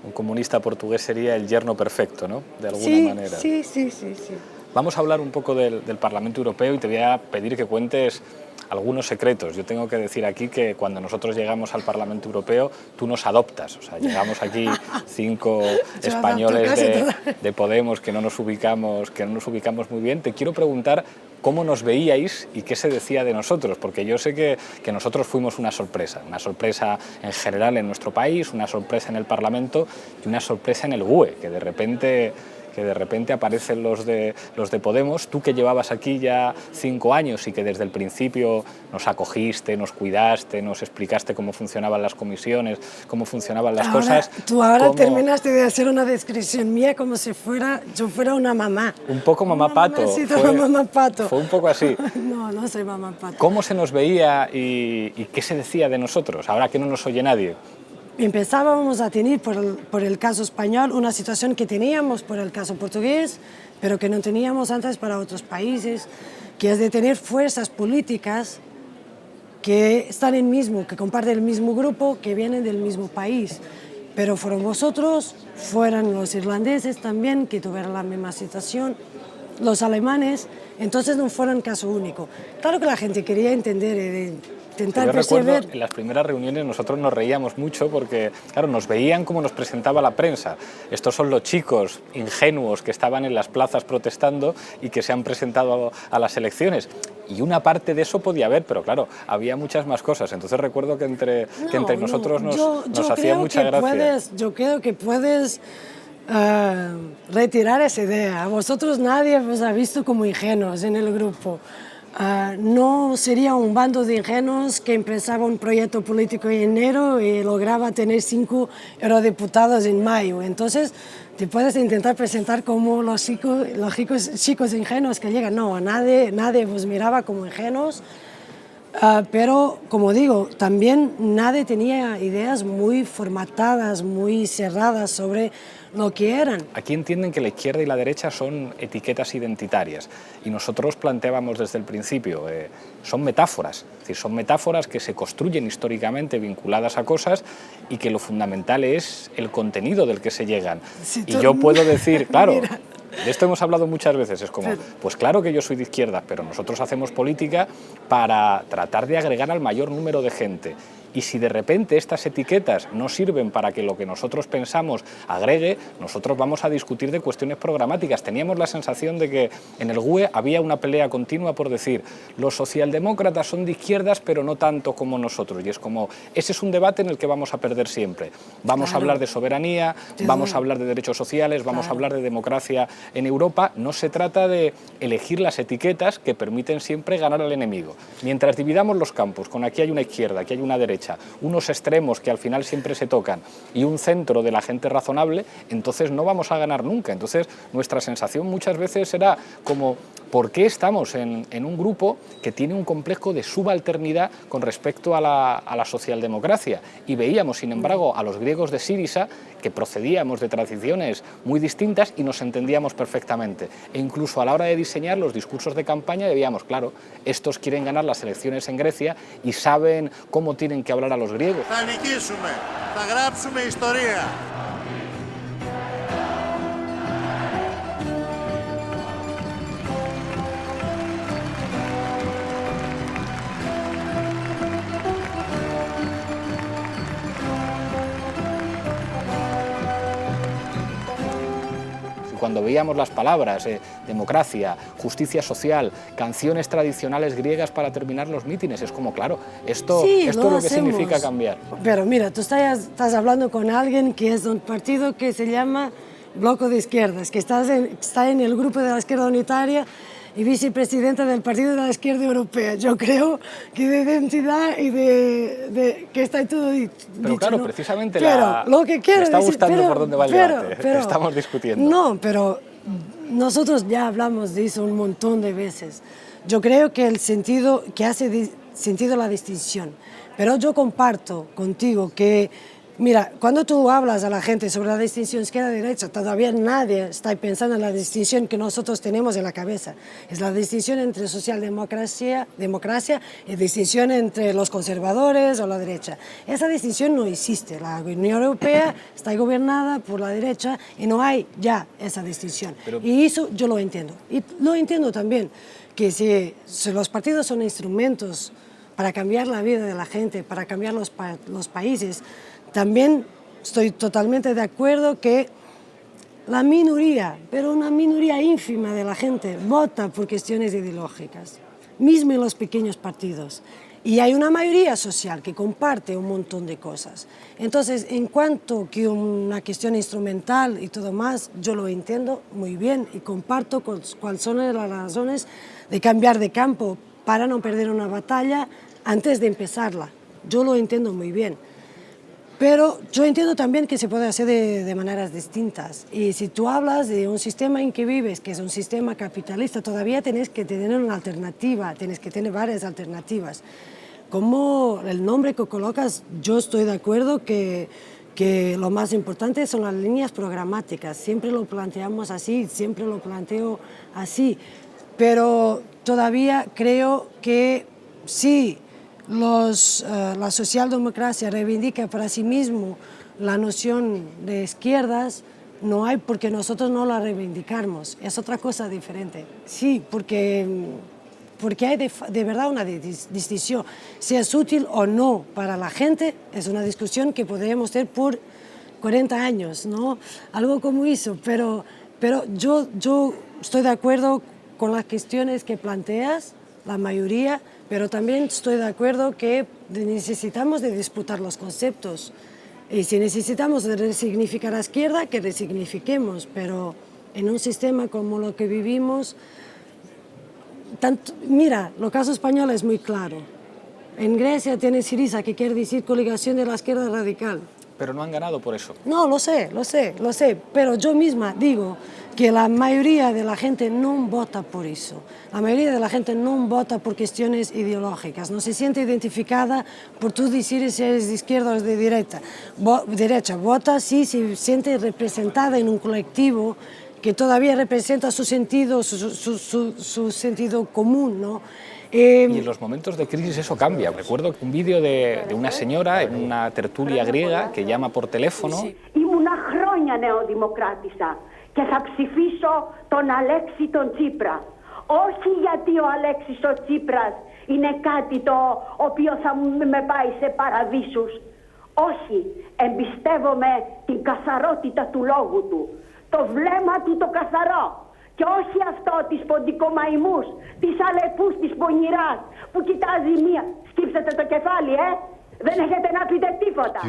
Un comunista portugués sería el yerno perfecto, ¿no? De alguna manera. Sí. Vamos a hablar un poco del Parlamento Europeo y te voy a pedir que cuentes algunos secretos. Yo tengo que decir aquí que cuando nosotros llegamos al Parlamento Europeo, tú nos adoptas. O sea, llegamos aquí 5 españoles de Podemos que no nos ubicamos muy bien. Te quiero preguntar cómo nos veíais y qué se decía de nosotros, porque yo sé que nosotros fuimos una sorpresa en general en nuestro país, una sorpresa en el Parlamento y una sorpresa en el GUE, que de repente aparecen los de Podemos, tú que llevabas aquí ya 5 años y que desde el principio nos acogiste, nos cuidaste, nos explicaste cómo funcionaban las comisiones, cómo funcionaban las cosas. Tú ahora terminaste de hacer una descripción mía como si yo fuera una mamá. Un poco mamá pato. Mamá pato. Fue un poco así. No soy mamá pato. ¿Cómo se nos veía y qué se decía de nosotros, ahora que no nos oye nadie? Empezábamos a tener por el caso español una situación que teníamos por el caso portugués, pero que no teníamos antes para otros países, que es de tener fuerzas políticas que están que comparten el mismo grupo, que vienen del mismo país. Pero fueron vosotros, fueron los irlandeses también, que tuvieron la misma situación, los alemanes, entonces no fueron caso único. Claro que la gente quería entender Yo recuerdo, en las primeras reuniones nosotros nos reíamos mucho porque, claro, nos veían como nos presentaba la prensa. Estos son los chicos ingenuos que estaban en las plazas protestando y que se han presentado a las elecciones. Y una parte de eso podía haber, pero claro, había muchas más cosas. Entonces recuerdo que entre nosotros nos hacía mucha gracia. Yo creo que puedes retirar esa idea. A vosotros nadie os ha visto como ingenuos en el grupo. No sería un bando de ingenuos que empezaba un proyecto político en enero y lograba tener 5 eurodiputados en mayo. Entonces, te puedes intentar presentar como los chicos ingenuos que llegan. No, nadie os miraba como ingenuos, pero, como digo, también nadie tenía ideas muy formatadas, muy cerradas sobre lo que eran. Aquí entienden que la izquierda y la derecha son etiquetas identitarias y nosotros planteábamos desde el principio, son metáforas, es decir, son metáforas que se construyen históricamente vinculadas a cosas y que lo fundamental es el contenido del que se llegan. Y yo puedo decir, claro, mira, de esto hemos hablado muchas veces, es como, pues claro que yo soy de izquierda, pero nosotros hacemos política para tratar de agregar al mayor número de gente. Y si de repente estas etiquetas no sirven para que lo que nosotros pensamos agregue, nosotros vamos a discutir de cuestiones programáticas. Teníamos la sensación de que en el GUE había una pelea continua por decir los socialdemócratas son de izquierdas pero no tanto como nosotros. Y es como, ese es un debate en el que vamos a perder siempre. Vamos a hablar de soberanía, vamos a hablar de derechos sociales, vamos a hablar de democracia en Europa. No se trata de elegir las etiquetas que permiten siempre ganar al enemigo. Mientras dividamos los campos, con aquí hay una izquierda, aquí hay una derecha, unos extremos que al final siempre se tocan y un centro de la gente razonable, entonces no vamos a ganar nunca. Entonces nuestra sensación muchas veces será como, ¿por qué estamos en un grupo que tiene un complejo de subalternidad con respecto a la socialdemocracia? Y veíamos, sin embargo, a los griegos de Sirisa, que procedíamos de tradiciones muy distintas y nos entendíamos perfectamente. E incluso a la hora de diseñar los discursos de campaña veíamos, claro, estos quieren ganar las elecciones en Grecia y saben cómo tienen que hablar a los griegos. Θα νικήσουμε, θα γράψουμε ιστορία. cuando veíamos las palabras, democracia, justicia social, canciones tradicionales griegas para terminar los mítines, es como, claro, esto es lo que significa cambiar. Pero mira, tú estás hablando con alguien que es de un partido que se llama Bloco de Izquierdas, que está en el grupo de la izquierda unitaria y vicepresidenta del Partido de la Izquierda Europea. Yo creo que de identidad y de que está todo dicho. Pero claro, ¿no? precisamente lo que quiero me está decir, gustando por dónde va el debate, estamos discutiendo. No, pero nosotros ya hablamos de eso un montón de veces. Yo creo que el sentido, que hace sentido la distinción, pero yo comparto contigo que, mira, cuando tú hablas a la gente sobre la distinción izquierda-derecha, todavía nadie está pensando en la distinción que nosotros tenemos en la cabeza. Es la distinción entre socialdemocracia y distinción entre los conservadores o la derecha. Esa distinción no existe. La Unión Europea está gobernada por la derecha y no hay ya esa distinción. Y eso yo lo entiendo. Y lo entiendo también, que si los partidos son instrumentos para cambiar la vida de la gente, para cambiar los países, también estoy totalmente de acuerdo que la minoría, pero una minoría ínfima de la gente, vota por cuestiones ideológicas, mismo en los pequeños partidos. Y hay una mayoría social que comparte un montón de cosas. Entonces, en cuanto que una cuestión instrumental y todo más, yo lo entiendo muy bien y comparto cuáles son las razones de cambiar de campo para no perder una batalla antes de empezarla. Yo lo entiendo muy bien. Pero yo entiendo también que se puede hacer de maneras distintas. Y si tú hablas de un sistema en que vives, que es un sistema capitalista, todavía tienes que tener una alternativa, tienes que tener varias alternativas. Como el nombre que colocas, yo estoy de acuerdo que lo más importante son las líneas programáticas. Siempre lo planteamos así, siempre lo planteo así. Pero todavía creo que sí, la socialdemocracia reivindica para sí mismo la noción de izquierdas, no hay porque nosotros no la reivindicamos, es otra cosa diferente. Sí, porque hay de verdad una distinción. Si es útil o no para la gente, es una discusión que podríamos tener por 40 años, ¿no? Algo como eso, pero yo estoy de acuerdo con las cuestiones que planteas, la mayoría, pero también estoy de acuerdo que necesitamos de disputar los conceptos. Y si necesitamos de resignificar a la izquierda, que resignifiquemos, pero en un sistema como lo que vivimos, mira, el caso español es muy claro. En Grecia tiene Syriza, que quiere decir coligación de la izquierda radical. Pero no han ganado por eso. No, lo sé, pero yo misma digo que la mayoría de la gente no vota por eso. La mayoría de la gente no vota por cuestiones ideológicas, no se siente identificada por tú decir si eres de izquierda o de derecha. Vota si se siente representada en un colectivo que todavía representa su sentido, su sentido común, ¿no? Y en los momentos de crisis eso cambia. Recuerdo un vídeo de una señora en una tertulia griega que llama por teléfono. Ήμουν χρόνια νεοδημοκράτησα και θα ψηφίσω τον Αλέξη τον Τσίπρα. Όχι γιατί ο Αλέξης ο Τσίπρας είναι κάτι το οποίο θα με πάει σε παραδείσους. Όχι, εμπιστεύομαι την καθαρότητα του λόγου του, το βλέμμα του το καθαρό. Και όχι αυτό της ποντικομαϊμούς, της αλεπούς, της πονηράς, που κοιτάζει μία. Σκύψετε το κεφάλι, Δεν έχετε να πείτε τίποτα.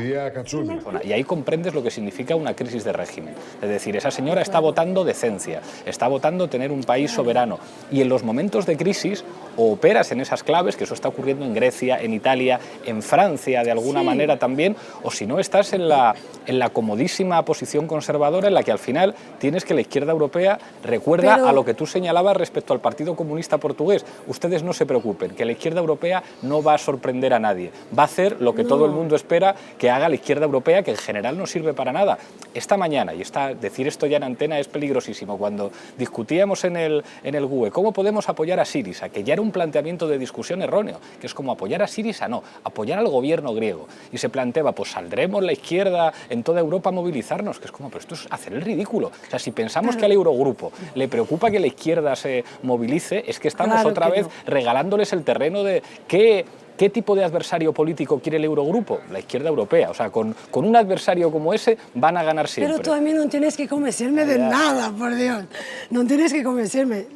Y ahí comprendes lo que significa una crisis de régimen. Es decir, esa señora está votando decencia, está votando tener un país soberano. Y en los momentos de crisis, o operas en esas claves, que eso está ocurriendo en Grecia, en Italia, en Francia de alguna manera también, o si no, estás en la comodísima posición conservadora en la que al final tienes que la izquierda europea recuerda a lo que tú señalabas respecto al Partido Comunista Portugués. Ustedes no se preocupen, que la izquierda europea no va a sorprender a nadie, va a hacer lo que todo el mundo espera que haga la izquierda europea, que en general no sirve para nada. Esta mañana, y decir esto ya en antena es peligrosísimo, cuando discutíamos en el GUE cómo podemos apoyar a Syriza, que ya era un planteamiento de discusión erróneo, que es como apoyar a Syriza, no, apoyar al gobierno griego. Y se planteaba, pues saldremos la izquierda en toda Europa a movilizarnos, que es como, pero esto es hacer el ridículo. O sea, si pensamos que al Eurogrupo le preocupa que la izquierda se movilice, es que estamos otra vez regalándoles el terreno de ¿qué tipo de adversario político quiere el Eurogrupo? La izquierda europea. O sea, con un adversario como ese van a ganar siempre. Pero tú a mí no tienes que convencerme de nada, por Dios. No tienes que convencerme.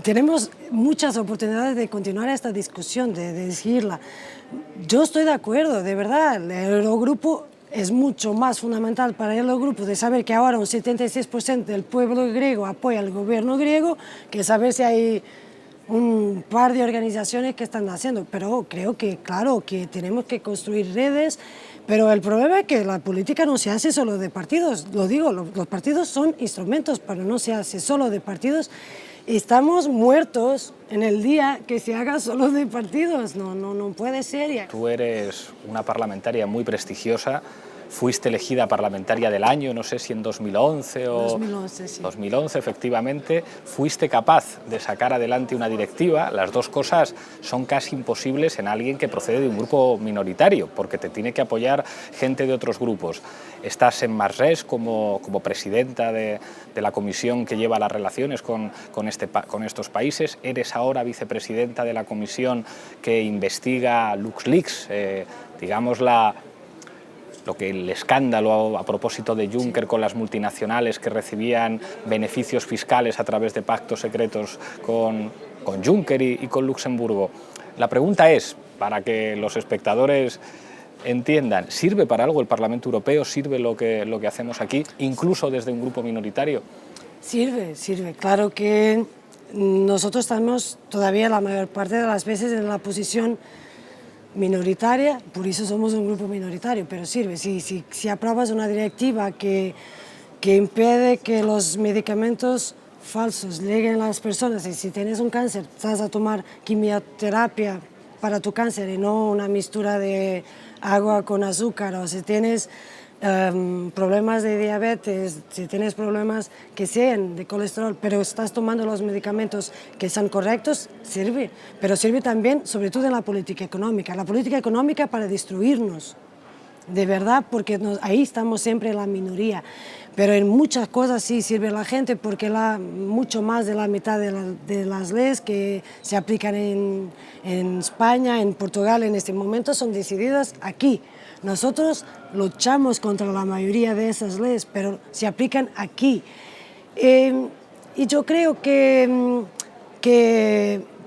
Tenemos muchas oportunidades de continuar esta discusión, de decirla. Yo estoy de acuerdo, de verdad. El Eurogrupo es mucho más fundamental para el Eurogrupo de saber que ahora un 76% del pueblo griego apoya al gobierno griego que saber si hay un par de organizaciones que están haciendo, pero creo que, claro, que tenemos que construir redes, pero el problema es que la política no se hace solo de partidos, lo digo, los partidos son instrumentos, pero no se hace solo de partidos. Estamos muertos en el día que se haga solo de partidos, no puede ser. Tú eres una parlamentaria muy prestigiosa. Fuiste elegida parlamentaria del año, no sé si en 2011 o... 2011, sí. 2011, efectivamente. Fuiste capaz de sacar adelante una directiva. Las dos cosas son casi imposibles en alguien que procede de un grupo minoritario, porque te tiene que apoyar gente de otros grupos. Estás en Masres como presidenta de la comisión que lleva las relaciones con estos países. Eres ahora vicepresidenta de la comisión que investiga LuxLeaks, digamos el escándalo a propósito de Juncker con las multinacionales que recibían beneficios fiscales a través de pactos secretos con Juncker y con Luxemburgo. La pregunta es, para que los espectadores entiendan, ¿sirve para algo el Parlamento Europeo? ¿Sirve lo que hacemos aquí, incluso desde un grupo minoritario? Sirve. Claro que nosotros estamos todavía la mayor parte de las veces en la posición minoritaria, por eso somos un grupo minoritario, pero sirve. Si apruebas una directiva que impide que los medicamentos falsos lleguen a las personas, y si tienes un cáncer, vas a tomar quimioterapia para tu cáncer y no una mixtura de agua con azúcar, o si tienes problemas de diabetes, si tienes problemas que sean de colesterol, pero estás tomando los medicamentos que son correctos, sirve. Pero sirve también, sobre todo en la política económica para destruirnos, de verdad, porque ahí estamos siempre en la minoría. Pero en muchas cosas sí sirve a la gente, porque mucho más de la mitad de las leyes que se aplican en España, en Portugal en este momento, son decididas aquí. Nosotros luchamos contra la mayoría de esas leyes, pero se aplican aquí. Y yo creo que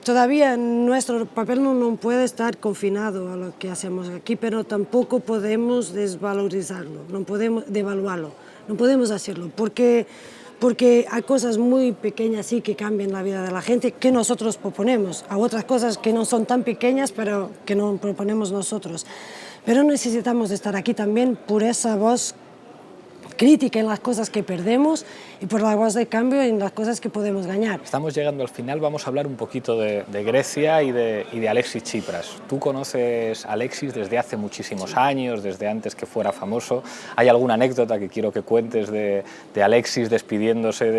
todavía nuestro papel no puede estar confinado a lo que hacemos aquí, pero tampoco podemos desvalorizarlo, no podemos devaluarlo, no podemos hacerlo, porque hay cosas muy pequeñas sí que cambian la vida de la gente que nosotros proponemos, hay otras cosas que no son tan pequeñas pero que no proponemos nosotros. Pero necesitamos estar aquí también por esa voz crítica en las cosas que perdemos y por la voz de cambio en las cosas que podemos ganar. Estamos llegando al final, vamos a hablar un poquito de Grecia y de Alexis Tsipras. Tú conoces a Alexis desde hace muchísimos años, desde antes que fuera famoso. ¿Hay alguna anécdota que quiero que cuentes de Alexis despidiéndose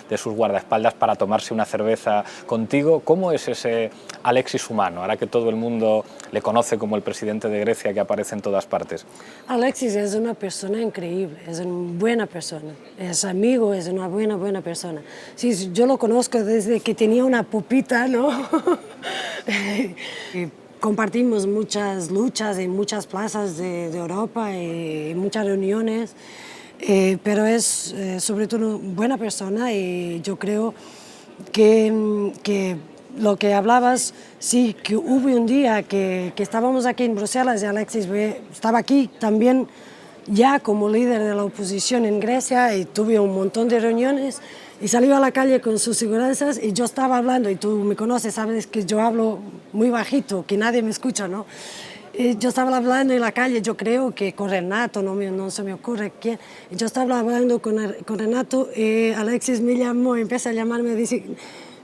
de sus guardaespaldas para tomarse una cerveza contigo? ¿Cómo es ese Alexis humano, ahora que todo el mundo le conoce como el presidente de Grecia que aparece en todas partes? Alexis es una persona increíble, es una buena persona, es amigo, es una buena persona. Sí, yo lo conozco desde que tenía una pupita, ¿no? Y compartimos muchas luchas en muchas plazas de Europa y muchas reuniones, pero es sobre todo una buena persona y yo creo que lo que hablabas, sí, que hubo un día que estábamos aquí en Bruselas y Alexis estaba aquí también ya como líder de la oposición en Grecia y tuve un montón de reuniones y salió a la calle con sus seguranzas y yo estaba hablando, y tú me conoces, sabes que yo hablo muy bajito, que nadie me escucha, ¿no? Y yo estaba hablando en la calle, yo creo que con Renato, no se me ocurre quién, y yo estaba hablando con Renato y Alexis me llamó, empieza a llamarme y dice: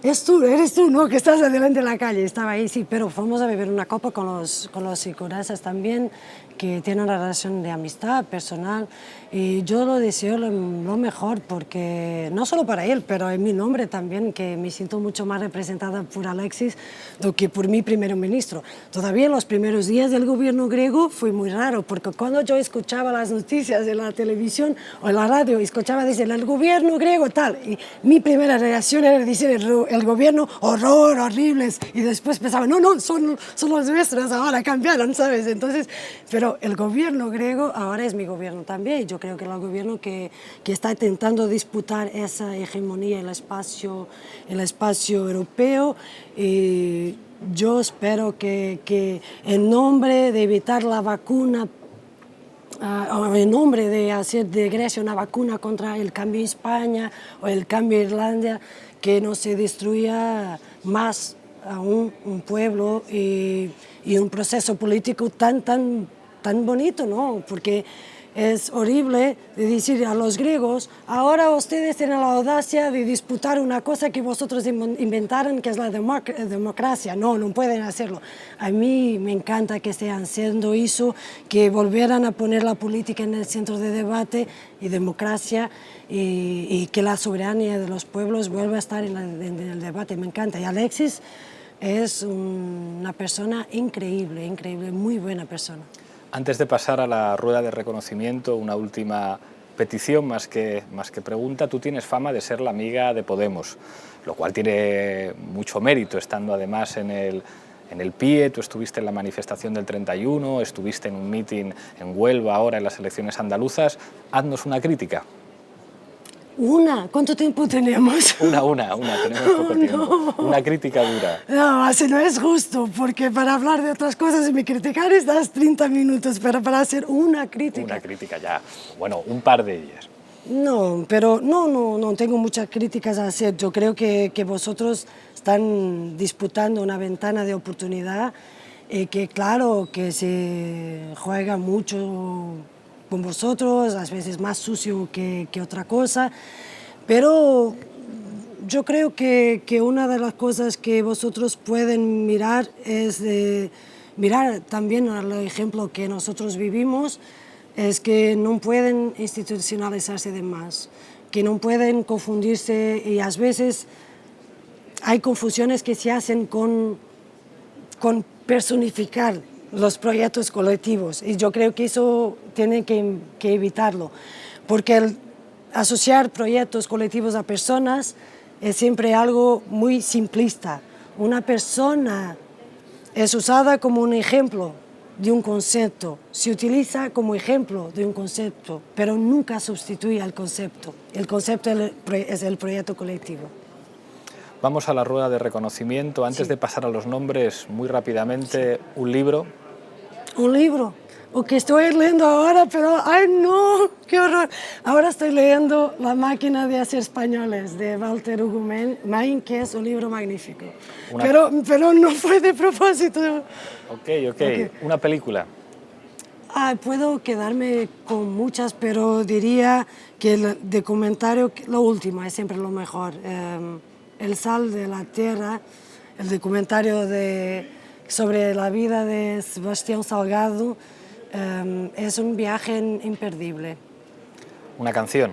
eres tú, ¿no? Que estás adelante en la calle. Estaba ahí, sí, pero fuimos a beber una copa con los seguranzas también, que tiene una relación de amistad personal y yo lo deseo lo mejor porque no solo para él, pero en mi nombre también, que me siento mucho más representada por Alexis do que por mi primer ministro. Todavía en los primeros días del gobierno griego fue muy raro porque cuando yo escuchaba las noticias en la televisión o en la radio, escuchaba decir el gobierno griego tal, y mi primera reacción era decir el gobierno horror, horribles, y después pensaba, no, son los nuestros, ahora cambiaron, ¿sabes? Entonces, pero el gobierno griego ahora es mi gobierno también, y yo creo que el gobierno que está intentando disputar esa hegemonía en el espacio europeo, y yo espero que en nombre de evitar la vacuna, en nombre de hacer de Grecia una vacuna contra el cambio en España o el cambio en Irlanda, que no se destruya más aún un pueblo y un proceso político tan bonito, ¿no? Porque es horrible de decir a los griegos, ahora ustedes tienen la audacia de disputar una cosa que vosotros inventaron, que es la democracia. No pueden hacerlo. A mí me encanta que estén haciendo eso, que volvieran a poner la política en el centro de debate y democracia, y que la soberanía de los pueblos vuelva a estar en el debate. Me encanta. Y Alexis es una persona increíble, muy buena persona. Antes de pasar a la rueda de reconocimiento, una última petición más que pregunta. Tú tienes fama de ser la amiga de Podemos, lo cual tiene mucho mérito, estando además en el PIE. Tú estuviste en la manifestación del 31, estuviste en un mitin en Huelva ahora en las elecciones andaluzas. Haznos una crítica. ¿Cuánto tiempo tenemos? Una, tenemos poco tiempo. No. Una crítica dura. No, así no es justo, porque para hablar de otras cosas y me criticar das 30 minutos, pero para hacer una crítica... Una crítica ya, bueno, un par de ellas. No, pero no tengo muchas críticas a hacer. Yo creo que vosotros están disputando una ventana de oportunidad, que claro, que se juega mucho con vosotros, a veces más sucio que otra cosa, pero yo creo que una de las cosas que vosotros pueden mirar es mirar también al ejemplo que nosotros vivimos, es que no pueden institucionalizarse de más, que no pueden confundirse, y a veces hay confusiones que se hacen con personificar los proyectos colectivos, y yo creo que eso tiene que evitarlo, porque el asociar proyectos colectivos a personas es siempre algo muy simplista. Una persona es usada como un ejemplo de un concepto, se utiliza como ejemplo de un concepto, pero nunca sustituye al concepto. El concepto es el proyecto colectivo. Vamos a la rueda de reconocimiento. Antes de pasar a los nombres, muy rápidamente, un libro. Un libro, o que estoy leyendo ahora, pero ¡ay no! ¡Qué horror! Ahora estoy leyendo La máquina de hacer españoles, de Walter Hugo Main, que es un libro magnífico. Pero no fue de propósito. Ok. ¿Una película? Puedo quedarme con muchas, pero diría que el documentario, lo último, es siempre lo mejor. El sal de la tierra, el documentario sobre la vida de Sebastián Salgado, es un viaje imperdible. ¿Una canción?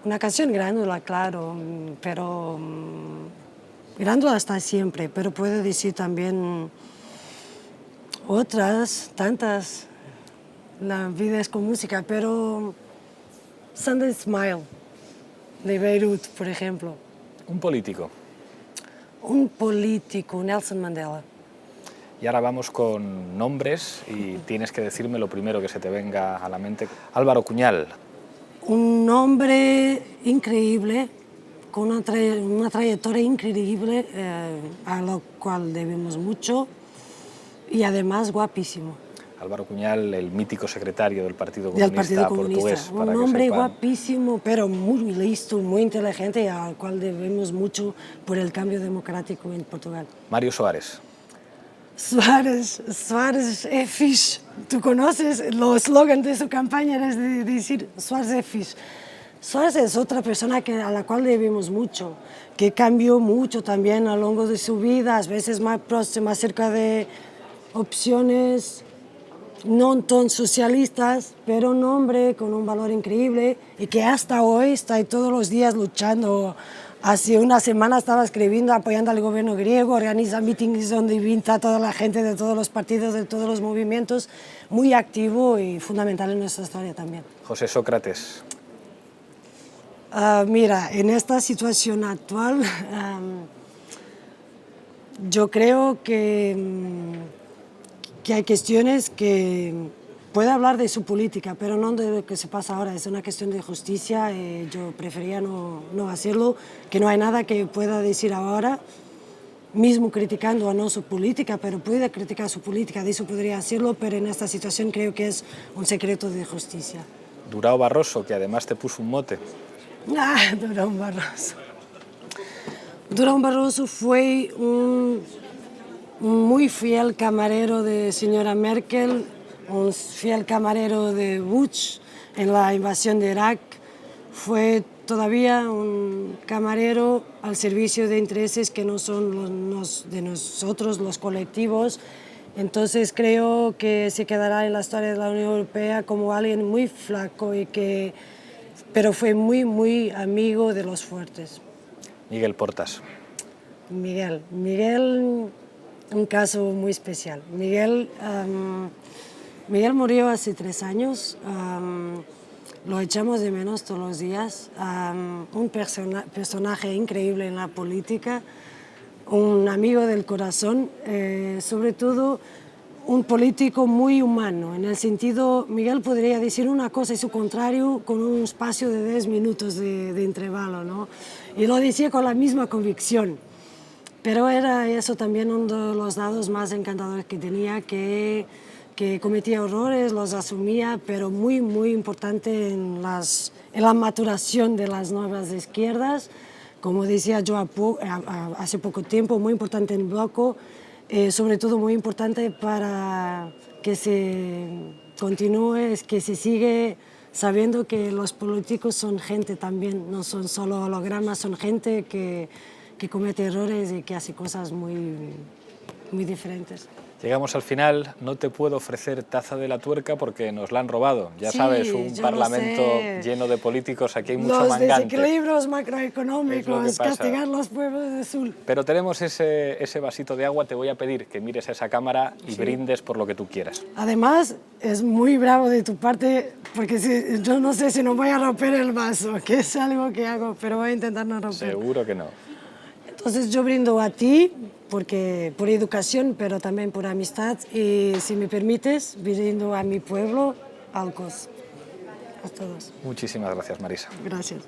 Una canción Grándola, claro, pero Grándola está siempre, pero puedo decir también otras, tantas. La vida es con música, pero Sunday Smile, de Beirut, por ejemplo. ¿Un político? Un político, Nelson Mandela. Y ahora vamos con nombres y tienes que decirme lo primero que se te venga a la mente. Álvaro Cuñal. Un hombre increíble, con una trayectoria increíble, a lo cual debemos mucho, y además guapísimo. Álvaro Cuñal, el mítico secretario del Partido Comunista portugués. Un hombre guapísimo, pero muy listo, muy inteligente, y al cual debemos mucho por el cambio democrático en Portugal. Mario Soares. Soares é fixe. Tú conoces el eslogan de su campaña, es de decir Soares é fixe. Soares es otra persona a la cual debemos mucho, que cambió mucho también a lo largo de su vida, a veces más próxima, cerca de opciones no tan socialistas, pero un hombre con un valor increíble y que hasta hoy está todos los días luchando. Hace una semana estaba escribiendo, apoyando al gobierno griego, organiza mítines donde invita a toda la gente de todos los partidos, de todos los movimientos, muy activo y fundamental en nuestra historia también. José Sócrates. Mira, en esta situación actual, yo creo que hay cuestiones que puede hablar de su política, pero no de lo que se pasa ahora. Es una cuestión de justicia. Yo prefería no hacerlo, que no hay nada que pueda decir ahora, mismo criticando o no su política, pero puede criticar su política, de eso podría hacerlo, pero en esta situación creo que es un secreto de justicia. Durão Barroso, que además te puso un mote. Durão Barroso. Durão Barroso fue un muy fiel camarero de señora Merkel, un fiel camarero de Bush en la invasión de Irak, fue todavía un camarero al servicio de intereses que no son los de nosotros, los colectivos. Entonces creo que se quedará en la historia de la Unión Europea como alguien muy flaco pero fue muy amigo de los fuertes. Miguel Portas. Miguel, un caso muy especial. Miguel murió hace 3 años, lo echamos de menos todos los días, un personaje increíble en la política, un amigo del corazón, sobre todo un político muy humano, en el sentido, Miguel podría decir una cosa y su contrario con un espacio de 10 minutos de intervalo, ¿no? Y lo decía con la misma convicción. Pero era eso también uno de los lados más encantadores que tenía, que cometía errores, los asumía, pero muy importante en la maturación de las nuevas izquierdas. Como decía yo hace poco tiempo, muy importante en Bloco, sobre todo muy importante para que se continúe, que se sigue sabiendo que los políticos son gente también, no son solo hologramas, son gente que comete errores y que hace cosas muy diferentes. Llegamos al final, no te puedo ofrecer taza de la tuerca porque nos la han robado. Ya sabes, un parlamento lleno de políticos, aquí hay mucho mangante. Los desequilibrios macroeconómicos, castigar los pueblos del sur. Pero tenemos ese vasito de agua, te voy a pedir que mires a esa cámara y brindes por lo que tú quieras. Además, es muy bravo de tu parte, porque yo no sé si no voy a romper el vaso, que es algo que hago, pero voy a intentar no romper. Seguro que no. Entonces yo brindo a ti, porque por educación, pero también por amistad, y si me permites, brindo a mi pueblo, Alcos. A todos. Muchísimas gracias, Marisa. Gracias.